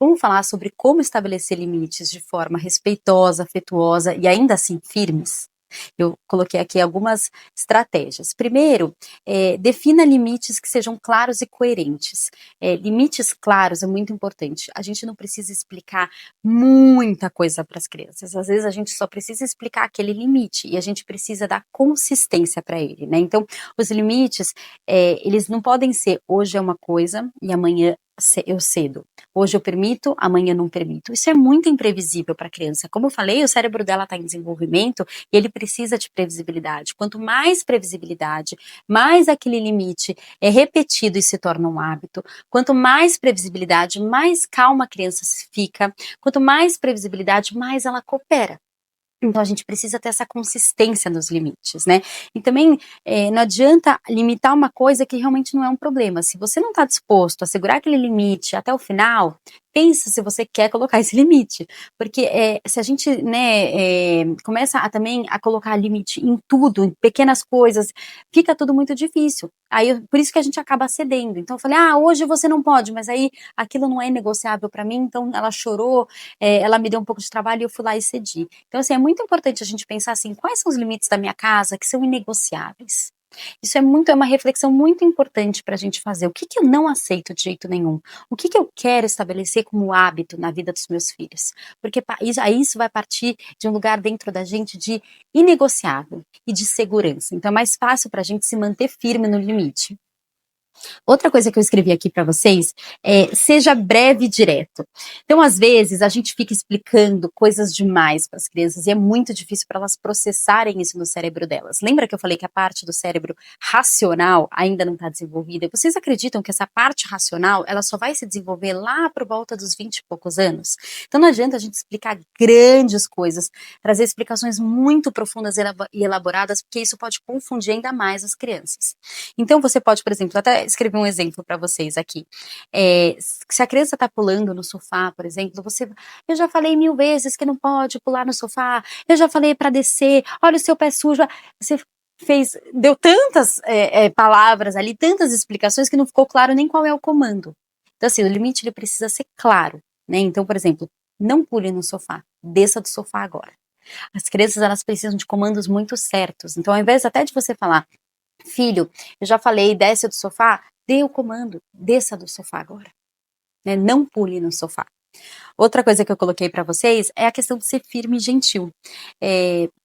Vamos falar sobre como estabelecer limites de forma respeitosa, afetuosa e ainda assim firmes? Eu coloquei aqui algumas estratégias. Primeiro, defina limites que sejam claros e coerentes. Limites claros é muito importante. A gente não precisa explicar muita coisa para as crianças. Às vezes a gente só precisa explicar aquele limite e a gente precisa dar consistência para ele, né? Então, os limites, eles não podem ser hoje é uma coisa e amanhã eu cedo. Hoje eu permito, amanhã não permito. Isso é muito imprevisível para a criança. Como eu falei, o cérebro dela está em desenvolvimento e ele precisa de previsibilidade. Quanto mais previsibilidade, mais aquele limite é repetido e se torna um hábito. Quanto mais previsibilidade, mais calma a criança fica. Quanto mais previsibilidade, mais ela coopera. Então a gente precisa ter essa consistência nos limites, né? E também não adianta limitar uma coisa que realmente não é um problema. Se você não está disposto a segurar aquele limite até o final, pensa se você quer colocar esse limite. Porque se a gente, né, começa também a colocar limite em tudo, em pequenas coisas, fica tudo muito difícil. Aí, por isso que a gente acaba cedendo. Então eu falei, hoje você não pode, mas aí aquilo não é negociável para mim, então ela chorou, ela me deu um pouco de trabalho e eu fui lá e cedi. Então, assim, é muito importante a gente pensar assim, quais são os limites da minha casa que são inegociáveis? Isso é uma reflexão muito importante para a gente fazer. O que eu não aceito de jeito nenhum? O que eu quero estabelecer como hábito na vida dos meus filhos? Porque aí isso vai partir de um lugar dentro da gente de inegociável e de segurança. Então é mais fácil para a gente se manter firme no limite. Outra coisa que eu escrevi aqui para vocês é seja breve e direto. Então, às vezes, a gente fica explicando coisas demais para as crianças e é muito difícil para elas processarem isso no cérebro delas. Lembra que eu falei que a parte do cérebro racional ainda não está desenvolvida? Vocês acreditam que essa parte racional ela só vai se desenvolver lá por volta dos 20 e poucos anos? Então, não adianta a gente explicar grandes coisas, trazer explicações muito profundas e elaboradas, porque isso pode confundir ainda mais as crianças. Então, você pode, por exemplo, até escrever um exemplo para vocês aqui. Se a criança está pulando no sofá, por exemplo, eu já falei 1000 vezes que não pode pular no sofá, eu já falei para descer, olha o seu pé sujo, você deu tantas palavras ali, tantas explicações que não ficou claro nem qual é o comando. Então, assim, o limite ele precisa ser claro, né? Então, por exemplo, não pule no sofá, desça do sofá agora. As crianças, elas precisam de comandos muito certos. Então, ao invés até de você falar, filho, eu já falei, desce do sofá, dê o comando, desça do sofá agora, né? Não pule no sofá. Outra coisa que eu coloquei para vocês é a questão de ser firme e gentil.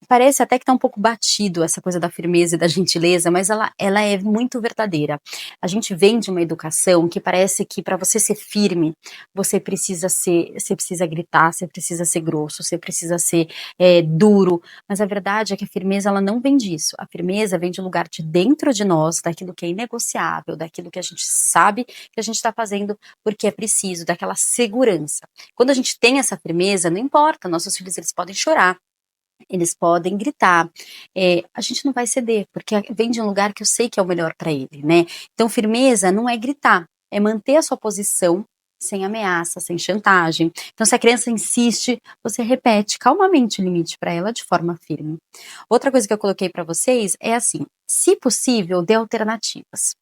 Parece até que tá um pouco batido essa coisa da firmeza e da gentileza, mas ela é muito verdadeira. A gente vem de uma educação que parece que para você ser firme, você precisa gritar, você precisa ser grosso, você precisa ser duro, mas a verdade é que a firmeza ela não vem disso. A firmeza vem de um lugar de dentro de nós, daquilo que é inegociável, daquilo que a gente sabe que a gente está fazendo porque é preciso, daquela segurança. Quando a gente tem essa firmeza, não importa, nossos filhos eles podem chorar, eles podem gritar, a gente não vai ceder, porque vem de um lugar que eu sei que é o melhor para ele, né? Então, firmeza não é gritar, é manter a sua posição sem ameaça, sem chantagem. Então, se a criança insiste, você repete calmamente o limite para ela de forma firme. Outra coisa que eu coloquei para vocês é assim, se possível, dê alternativas.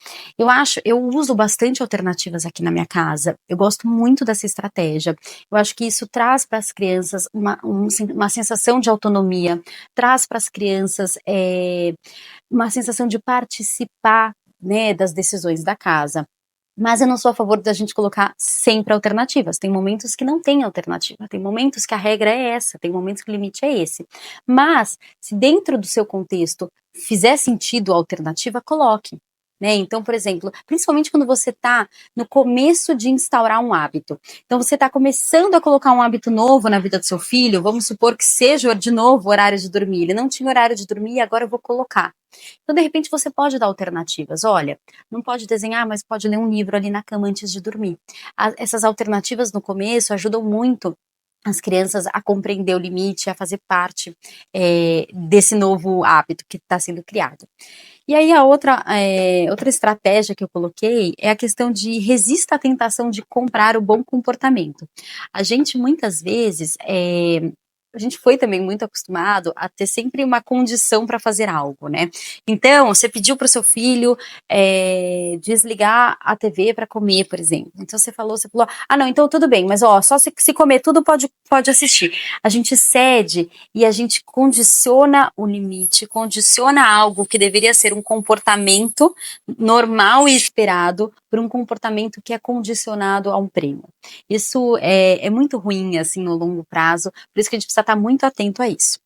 Eu uso bastante alternativas aqui na minha casa. Eu gosto muito dessa estratégia. Eu acho que isso traz para as crianças uma sensação de autonomia, traz para as crianças uma sensação de participar, né, das decisões da casa. Mas eu não sou a favor da gente colocar sempre alternativas. Tem momentos que não tem alternativa, tem momentos que a regra é essa, tem momentos que o limite é esse. Mas, se dentro do seu contexto fizer sentido a alternativa, coloque. Né? Então, por exemplo, principalmente quando você está no começo de instaurar um hábito. Então, você está começando a colocar um hábito novo na vida do seu filho, vamos supor que seja de novo o horário de dormir. Ele não tinha horário de dormir e agora eu vou colocar. Então, de repente, você pode dar alternativas. Olha, não pode desenhar, mas pode ler um livro ali na cama antes de dormir. Essas alternativas no começo ajudam muito as crianças a compreender o limite, a fazer parte desse novo hábito que está sendo criado. E aí a outra estratégia que eu coloquei é a questão de resista à tentação de comprar o bom comportamento. A gente muitas vezes a gente foi também muito acostumado a ter sempre uma condição para fazer algo, né? Então, você pediu para o seu filho desligar a TV para comer, por exemplo. Então você falou, ah, não, então tudo bem, mas ó, só se comer tudo pode assistir. A gente cede e a gente condiciona o limite, condiciona algo que deveria ser um comportamento normal e esperado por um comportamento que é condicionado a um prêmio. Isso é muito ruim, assim, no longo prazo, por isso que a gente precisa estar muito atento a isso.